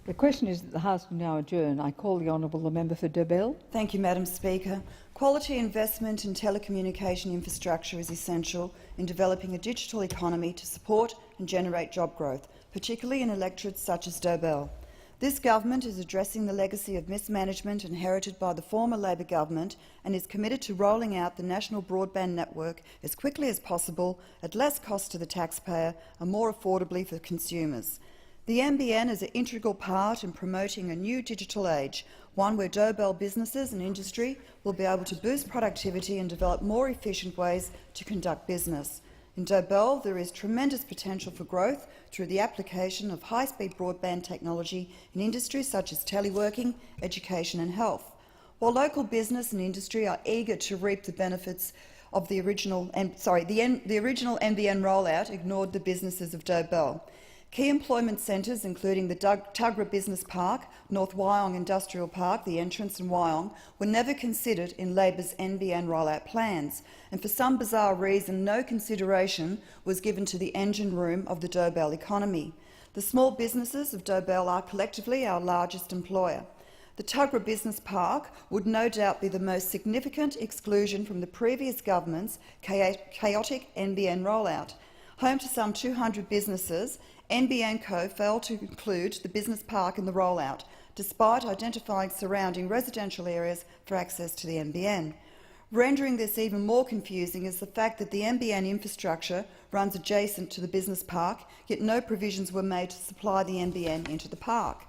The question is that the House will now adjourn. I call the Honourable Member for Dobell. Thank you, Madam Speaker. Quality investment in telecommunication infrastructure is essential in developing a digital economy to support and generate job growth, particularly in electorates such as Dobell. This government is addressing the legacy of mismanagement inherited by the former Labor government and is committed to rolling out the National Broadband Network as quickly as possible, at less cost to the taxpayer and more affordably for consumers. The NBN is an integral part in promoting a new digital age, one where Dobell businesses and industry will be able to boost productivity and develop more efficient ways to conduct business. In Dobell, there is tremendous potential for growth through the application of high-speed broadband technology in industries such as teleworking, education and health. While local business and industry are eager to reap the benefits of the original NBN rollout ignored the businesses of Dobell. Key employment centres, including the Tuggerah Business Park, North Wyong Industrial Park, the Entrance and Wyong, were never considered in Labor's NBN rollout plans, and for some bizarre reason no consideration was given to the engine room of the Dobell economy. The small businesses of Dobell are collectively our largest employer. The Tuggerah Business Park would no doubt be the most significant exclusion from the previous government's chaotic NBN rollout. Home to some 200 businesses, NBN Co failed to include the business park in the rollout, despite identifying surrounding residential areas for access to the NBN. Rendering this even more confusing is the fact that the NBN infrastructure runs adjacent to the business park, yet no provisions were made to supply the NBN into the park.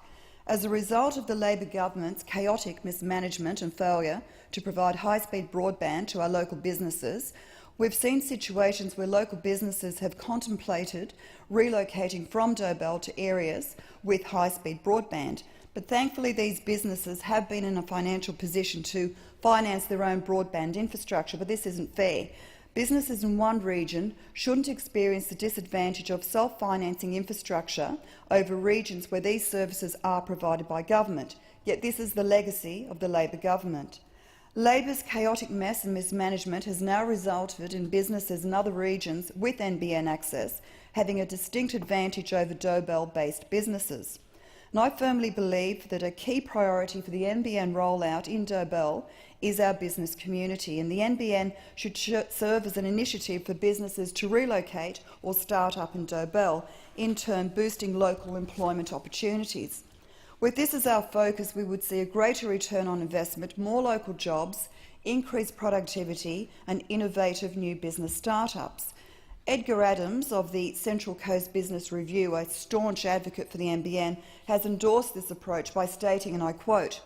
As a result of the Labor government's chaotic mismanagement and failure to provide high-speed broadband to our local businesses, we've seen situations where local businesses have contemplated relocating from Dobell to areas with high-speed broadband, but thankfully these businesses have been in a financial position to finance their own broadband infrastructure, but this isn't fair. Businesses in one region shouldn't experience the disadvantage of self-financing infrastructure over regions where these services are provided by government, yet this is the legacy of the Labor government. Labor's chaotic mess and mismanagement has now resulted in businesses in other regions with NBN access having a distinct advantage over Dobell-based businesses. And I firmly believe that a key priority for the NBN rollout in Dobell is our business community, and the NBN should serve as an initiative for businesses to relocate or start up in Dobell, in turn boosting local employment opportunities. With this as our focus, we would see a greater return on investment, more local jobs, increased productivity and innovative new business startups. Edgar Adams of the Central Coast Business Review, a staunch advocate for the NBN, has endorsed this approach by stating, and I quote,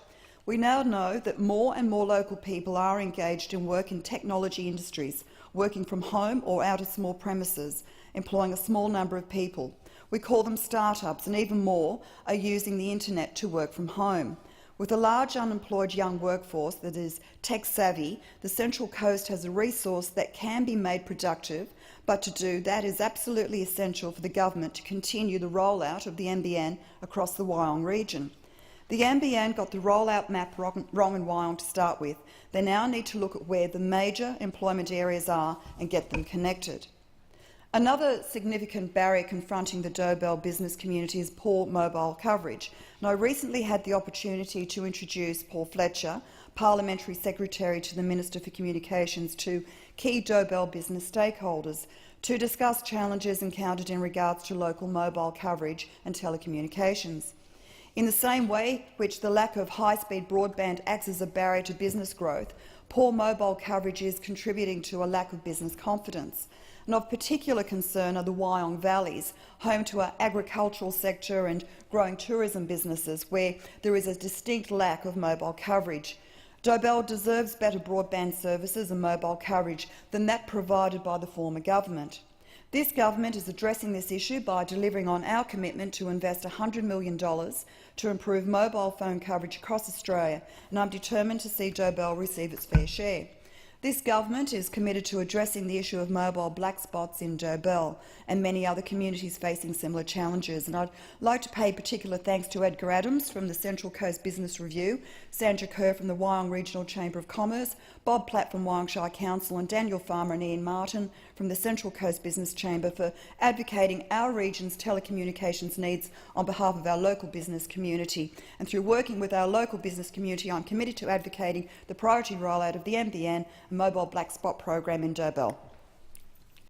"We now know that more and more local people are engaged in work in technology industries, working from home or out of small premises, employing a small number of people. We call them startups, and even more are using the internet to work from home. With a large unemployed young workforce that is tech-savvy, the Central Coast has a resource that can be made productive, but to do that is absolutely essential for the government to continue the rollout of the NBN across the Wyong region. The NBN got the rollout map wrong in Wyong to start with. They now need to look at where the major employment areas are and get them connected." Another significant barrier confronting the Dobell business community is poor mobile coverage. And I recently had the opportunity to introduce Paul Fletcher, Parliamentary Secretary to the Minister for Communications, to key Dobell business stakeholders to discuss challenges encountered in regards to local mobile coverage and telecommunications. In the same way which the lack of high-speed broadband acts as a barrier to business growth, poor mobile coverage is contributing to a lack of business confidence. And of particular concern are the Wyong valleys, home to our agricultural sector and growing tourism businesses, where there is a distinct lack of mobile coverage. Dobell deserves better broadband services and mobile coverage than that provided by the former government. This government is addressing this issue by delivering on our commitment to invest $100 million to improve mobile phone coverage across Australia, and I'm determined to see Dobell receive its fair share. This government is committed to addressing the issue of mobile black spots in Dobell and many other communities facing similar challenges. And I'd like to pay particular thanks to Edgar Adams from the Central Coast Business Review, Sandra Kerr from the Wyong Regional Chamber of Commerce, Bob Platt from Wyong Shire Council and Daniel Farmer and Ian Martin from the Central Coast Business Chamber for advocating our region's telecommunications needs on behalf of our local business community. And through working with our local business community, I'm committed to advocating the priority rollout of the NBN and mobile black spot program in Dobell.